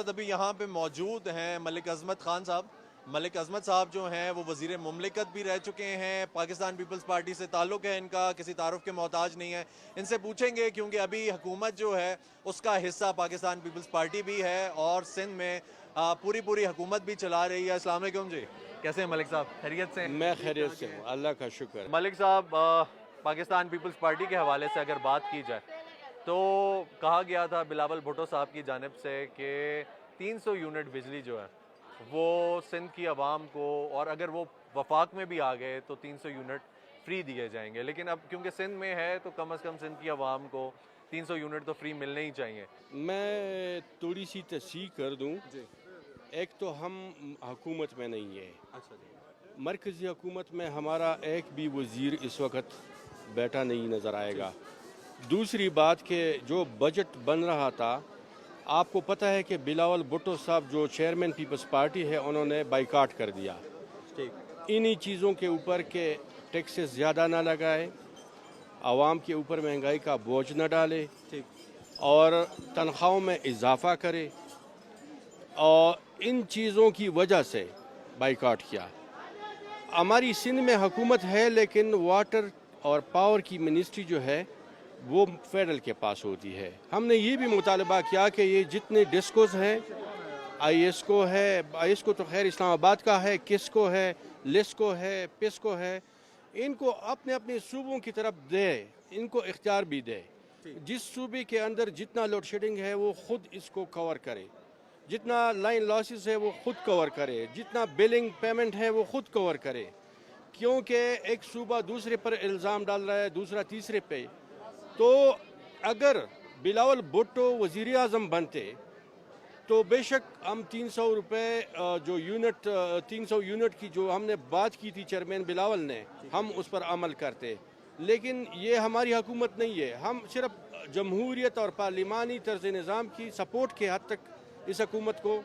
ابھی یہاں پہ موجود ہیں ملک عظمت خان صاحب. ملک عظمت صاحب جو ہیں وہ وزیر مملکت بھی رہ چکے ہیں, پاکستان پیپلز پارٹی سے تعلق ہے ان کا, کسی تعارف کے محتاج نہیں ہے. ان سے پوچھیں گے کیونکہ ابھی حکومت جو ہے اس کا حصہ پاکستان پیپلز پارٹی بھی ہے اور سندھ میں پوری حکومت بھی چلا رہی ہے. السلام علیکم جی, کیسے ہیں ملک صاحب؟ خیریت سے؟ میں خیریت سے ہوں, اللہ کا شکر. ملک صاحب, پاکستان پیپلز پارٹی کے حوالے سے اگر بات کی جائے تو کہا گیا تھا بلاول بھٹو صاحب کی جانب سے کہ 300 یونٹ بجلی جو ہے وہ سندھ کی عوام کو, اور اگر وہ وفاق میں بھی آ گئے تو 300 یونٹ فری دیے جائیں گے, لیکن اب کیونکہ سندھ میں ہے تو کم از کم سندھ کی عوام کو 300 یونٹ تو فری ملنے ہی چاہیے. میں تھوڑی سی تصحیح کر دوں. ایک تو ہم حکومت میں نہیں ہے. اچھا جی. مرکزی حکومت میں ہمارا ایک بھی وزیر اس وقت بیٹھا نہیں نظر آئے گا. دوسری بات کہ جو بجٹ بن رہا تھا, آپ کو پتہ ہے کہ بلاول بھٹو صاحب جو چیئرمین پیپلز پارٹی ہے انہوں نے بائیکاٹ کر دیا. انہی چیزوں کے اوپر کہ ٹیکسز زیادہ نہ لگائے, عوام کے اوپر مہنگائی کا بوجھ نہ ڈالے, اور تنخواہوں میں اضافہ کرے, اور ان چیزوں کی وجہ سے بائیکاٹ کیا. ہماری سندھ میں حکومت ہے لیکن واٹر اور پاور کی منسٹری جو ہے وہ فیڈرل کے پاس ہوتی ہے. ہم نے یہ بھی مطالبہ کیا کہ یہ جتنے ڈسکوز ہیں, آئی ایس کو ہے, آئی ایس کو تو خیر اسلام آباد کا ہے, کس کو ہے, لس کو ہے, پس کو ہے, ان کو اپنے اپنے صوبوں کی طرف دے, ان کو اختیار بھی دے. جس صوبے کے اندر جتنا لوڈ شیڈنگ ہے وہ خود اس کو کور کرے, جتنا لائن لاسز ہے وہ خود کور کرے, جتنا بلنگ پیمنٹ ہے وہ خود کور کرے. کیونکہ ایک صوبہ دوسرے پر الزام ڈال رہا ہے, دوسرا تیسرے پہ. تو اگر بلاول بھٹو وزیر اعظم بنتے تو بے شک ہم 300 روپے جو یونٹ 300 یونٹ کی جو ہم نے بات کی تھی چیئرمین بلاول نے, ہم اس پر عمل کرتے. لیکن یہ ہماری حکومت نہیں ہے. ہم صرف جمہوریت اور پارلیمانی طرز نظام کی سپورٹ کے حد تک اس حکومت کو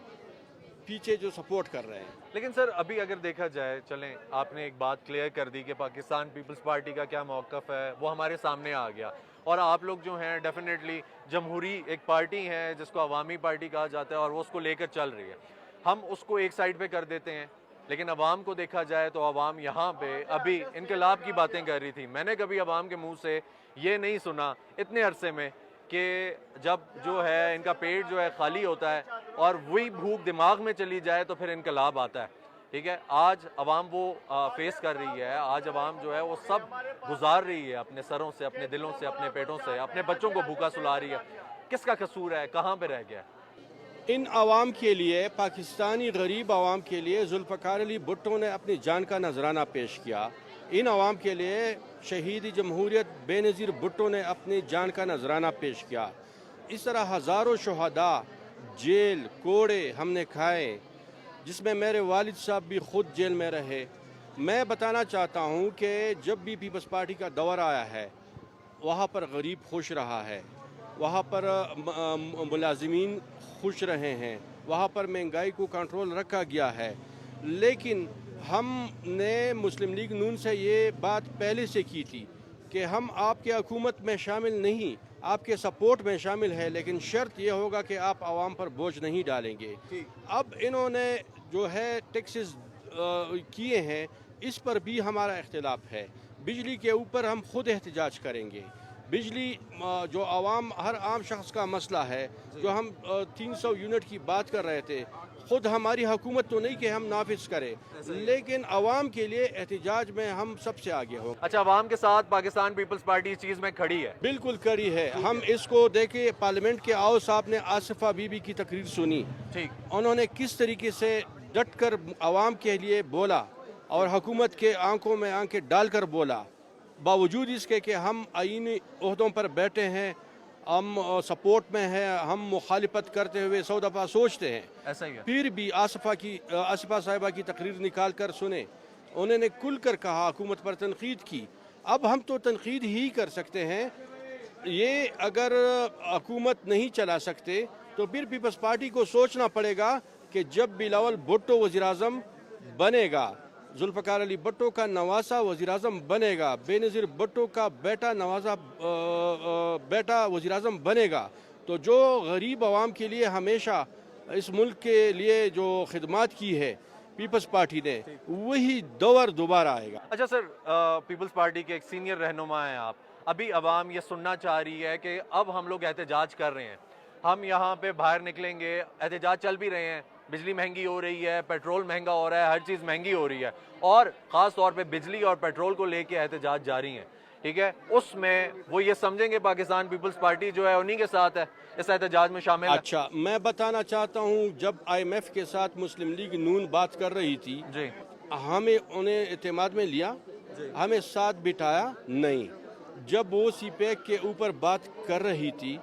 پیچھے جو سپورٹ کر رہے ہیں. لیکن سر ابھی اگر دیکھا جائے, چلیں آپ نے ایک بات کلیئر کر دی کہ پاکستان پیپلز پارٹی کا کیا موقف ہے, وہ ہمارے سامنے آ گیا, اور آپ لوگ جو ہیں ڈیفینیٹلی جمہوری ایک پارٹی ہے جس کو عوامی پارٹی کہا جاتا ہے اور وہ اس کو لے کر چل رہی ہے. ہم اس کو ایک سائڈ پہ کر دیتے ہیں, لیکن عوام کو دیکھا جائے تو عوام یہاں پہ ابھی انقلاب کی باتیں کر رہی تھی. میں نے کبھی عوام کے منہ سے یہ نہیں سنا اتنے عرصے میں کہ جب جو ہے ان کا پیٹ جو ہے خالی ہوتا ہے اور وہی بھوک دماغ میں چلی جائے تو پھر انقلاب آتا ہے. ٹھیک ہے, آج عوام وہ فیس کر رہی ہے. آج عوام جو ہے وہ سب گزار رہی ہے اپنے سروں سے, اپنے دلوں سے, اپنے پیٹوں سے, اپنے بچوں کو بھوکا سلا رہی ہے. کس کا قصور ہے, کہاں پہ رہ گیا؟ ان عوام کے لیے, پاکستانی غریب عوام کے لیے ذوالفقار علی بھٹو نے اپنی جان کا نذرانہ پیش کیا. ان عوام کے لیے شہید جمہوریت بے نظیر بھٹو نے اپنی جان کا نذرانہ پیش کیا. اس طرح ہزاروں شہداء جیل کوڑے ہم نے کھائے, جس میں میرے والد صاحب بھی خود جیل میں رہے. میں بتانا چاہتا ہوں کہ جب بھی پیپلز پارٹی کا دور آیا ہے وہاں پر غریب خوش رہا ہے, وہاں پر ملازمین خوش رہے ہیں, وہاں پر مہنگائی کو کنٹرول رکھا گیا ہے. لیکن ہم نے مسلم لیگ نون سے یہ بات پہلے سے کی تھی کہ ہم آپ کے حکومت میں شامل نہیں, آپ کے سپورٹ میں شامل ہے, لیکن شرط یہ ہوگا کہ آپ عوام پر بوجھ نہیں ڈالیں گے. اب انہوں نے جو ہے ٹیکسز کیے ہیں, اس پر بھی ہمارا اختلاف ہے. بجلی کے اوپر ہم خود احتجاج کریں گے. بجلی جو عوام ہر عام شخص کا مسئلہ ہے, جو ہم 300 یونٹ کی بات کر رہے تھے, خود ہماری حکومت تو نہیں کہ ہم نافذ کریں, لیکن عوام کے لیے احتجاج میں ہم سب سے آگے ہوں. اچھا, عوام کے ساتھ پاکستان پیپلز پارٹی اس چیز میں کھڑی ہے؟ بالکل کری ہے. ہم اس کو دیکھیں, پارلیمنٹ کے آؤ صاحب نے آصفہ بی بی کی تقریر سنی, انہوں نے کس طریقے سے ڈٹ کر عوام کے لیے بولا اور حکومت کے آنکھوں میں آنکھیں ڈال کر بولا. باوجود اس کے کہ ہم آئینی عہدوں پر بیٹھے ہیں, ہم سپورٹ میں ہیں, ہم مخالفت کرتے ہوئے 100 دفعہ سوچتے ہیں, ایسا ہی ہے. پھر بھی آصفہ صاحبہ کی تقریر نکال کر سنے, انہوں نے کھل کر کہا, حکومت پر تنقید کی. اب ہم تو تنقید ہی کر سکتے ہیں. یہ اگر حکومت نہیں چلا سکتے تو پھر پیپلز پارٹی کو سوچنا پڑے گا کہ جب بلاول بھٹو وزیر اعظم بنے گا, ذوالفقار علی بھٹو کا نواسا وزیر اعظم بنے گا, بے نظیر بھٹو کا بیٹا وزیر اعظم بنے گا, تو جو غریب عوام کے لیے ہمیشہ اس ملک کے لیے جو خدمات کی ہے پیپلز پارٹی نے, وہی دور دوبارہ آئے گا. اچھا سر, پیپلز پارٹی کے ایک سینئر رہنما ہیں آپ, ابھی عوام یہ سننا چاہ رہی ہے کہ اب ہم لوگ احتجاج کر رہے ہیں, ہم یہاں پہ باہر نکلیں گے, احتجاج چل بھی رہے ہیں, بجلی مہنگی ہو رہی ہے, پیٹرول مہنگا ہو رہا ہے, ہر چیز مہنگی ہو رہی ہے, اور خاص طور پہ بجلی اور پیٹرول کو لے کے احتجاج جاری ہیں, ٹھیک ہے, اس میں وہ یہ سمجھیں گے پاکستان پیپلز پارٹی جو ہے انہی کے ساتھ ہے, اس احتجاج میں شامل ہے. اچھا, میں بتانا چاہتا ہوں, جب آئی ایم ایف کے ساتھ مسلم لیگ نون بات کر رہی تھی, جی ہمیں انہیں اعتماد میں لیا, ہمیں ساتھ بٹھایا نہیں. جب وہ سی پیک کے اوپر بات کر رہی تھی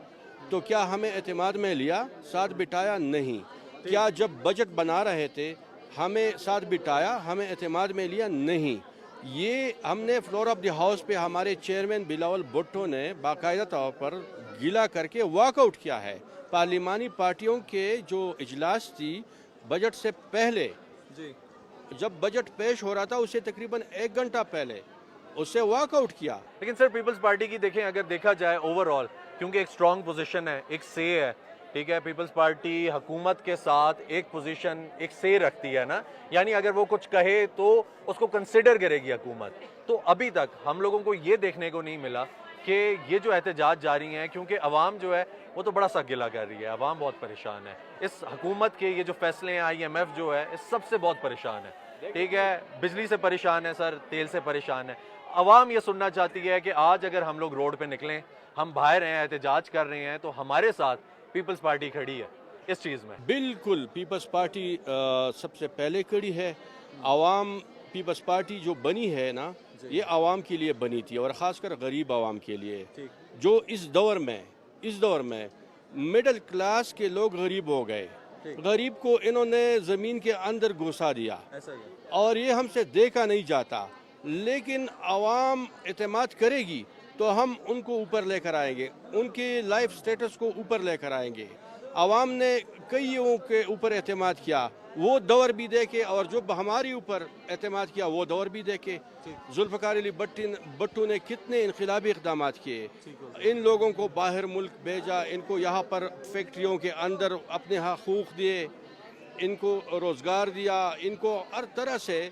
تو کیا ہمیں اعتماد میں لیا, ساتھ بٹھایا نہیں. کیا جب بجٹ بنا رہے تھے ہمیں ساتھ بٹھایا, ہمیں اعتماد میں لیا نہیں. یہ ہم نے فلور آف دی ہاؤس پہ ہمارے چیئرمین بلاول بھٹو نے باقاعدہ طور پر گلا کر کے واک آؤٹ کیا ہے. پارلیمانی پارٹیوں کے جو اجلاس تھی بجٹ سے پہلے, جی جب بجٹ پیش ہو رہا تھا اسے تقریباً 1 گھنٹہ پہلے اس سے واک آؤٹ کیا. لیکن سر پیپلز پارٹی کی دیکھیں, اگر دیکھا جائے اوور آل, کیونکہ ایک اسٹرانگ پوزیشن ہے, ایک سے ہے, ٹھیک ہے, پیپلز پارٹی حکومت کے ساتھ ایک پوزیشن, ایک سے رکھتی ہے نا, یعنی اگر وہ کچھ کہے تو اس کو کنسیڈر کرے گی حکومت. تو ابھی تک ہم لوگوں کو یہ دیکھنے کو نہیں ملا کہ یہ جو احتجاج جاری ہیں, کیونکہ عوام جو ہے وہ تو بڑا سا گلہ کر رہی ہے, عوام بہت پریشان ہے اس حکومت کے یہ جو فیصلے ہیں, آئی ایم ایف جو ہے اس سب سے بہت پریشان ہے, ٹھیک ہے, بجلی سے پریشان ہے سر, تیل سے پریشان ہے. عوام یہ سننا چاہتی ہے کہ آج اگر ہم لوگ روڈ پہ نکلیں, ہم باہر ہیں, احتجاج کر رہے ہیں, تو ہمارے ساتھ پیپلز پارٹی کھڑی ہے اس چیز میں. بالکل, پیپلز پارٹی سب سے پہلے کھڑی ہے. عوام, پیپلز پارٹی جو بنی ہے نا, یہ عوام کے لیے بنی تھی, اور خاص کر غریب عوام کے لیے, جو اس دور میں مڈل کلاس کے لوگ غریب ہو گئے. غریب کو انہوں نے زمین کے اندر گھسا دیا, اور یہ ہم سے دیکھا نہیں جاتا. لیکن عوام اعتماد کرے گی تو ہم ان کو اوپر لے کر آئیں گے, ان کے لائف سٹیٹس کو اوپر لے کر آئیں گے. عوام نے کئیوں کے اوپر اعتماد کیا, وہ دور بھی دیکھے, اور جو ہماری اوپر اعتماد کیا وہ دور بھی دیکھے. ذوالفقار علی بھٹو نے کتنے انقلابی اقدامات کیے, ان لوگوں کو باہر ملک بھیجا, ان کو یہاں پر فیکٹریوں کے اندر اپنے حقوق دیے, ان کو روزگار دیا, ان کو ہر طرح سے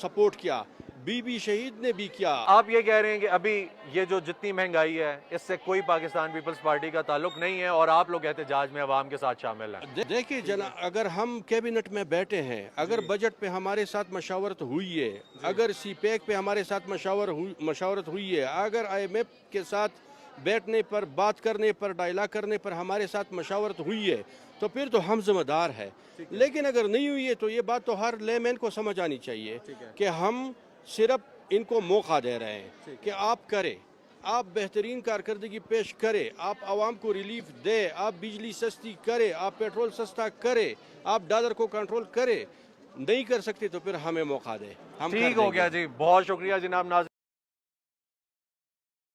سپورٹ کیا. بی بی شہید نے بھی کیا. آپ یہ کہہ رہے ہیں کہ ابھی یہ جو جتنی مہنگائی ہے اس سے کوئی پاکستان پیپلز پارٹی کا تعلق نہیں ہے, اور آپ لوگ احتجاج میں عوام کے ساتھ شامل ہیں. دیکھیں جناب, اگر ہم کیبنٹ میں بیٹھے ہیں, اگر بجٹ پہ ہمارے ساتھ مشاورت ہوئی ہے, اگر سی پیک پہ ہمارے ساتھ مشاورت ہوئی ہے, اگر آئی ایم ایف کے ساتھ بیٹھنے پر, بات کرنے پر, ڈائلاگ کرنے پر ہمارے ساتھ مشاورت ہوئی ہے, تو پھر تو ہم ذمہ دار ہے. لیکن اگر نہیں ہوئی ہے تو یہ بات تو ہر لے مین کو سمجھ آنی چاہیے کہ ہم صرف ان کو موقع دے رہے ہیں کہ آپ کریں, آپ بہترین کارکردگی پیش کریں, آپ عوام کو ریلیف دے, آپ بجلی سستی کریں, آپ پیٹرول سستا کریں, آپ ڈالر کو کنٹرول کریں. نہیں کر سکتے تو پھر ہمیں موقع دیں, ہم ٹھیک ہو گیا جی, بہت شکریہ جناب ناظرین.